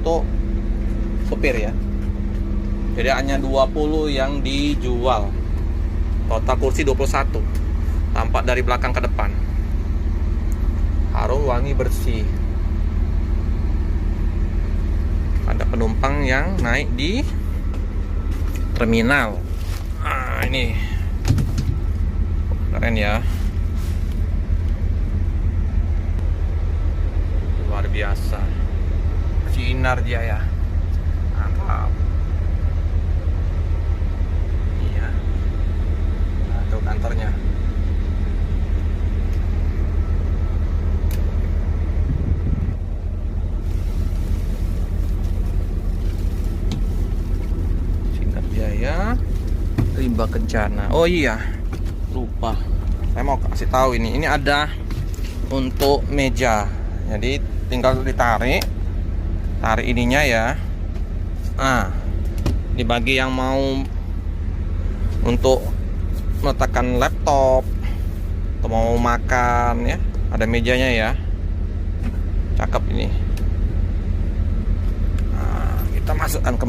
untuk supir ya. Jadi hanya 20 yang dijual. Total kursi 21. Tampak dari belakang ke depan. Harum, wangi, bersih. Ada penumpang yang naik di terminal. Nah, ini keren ya. Luar biasa. Sinar dia ya. Mantap. Iya. Nah, tuh kantornya. Sinar Jaya Rimba Kencana. Oh iya, lupa. Saya mau kasih tahu ini ada untuk meja. Jadi tinggal ditarik ininya ya. Nah, dibagi yang mau untuk meletakkan laptop atau mau makan ya, ada mejanya ya. Cakep ini. Nah, kita masukkan ke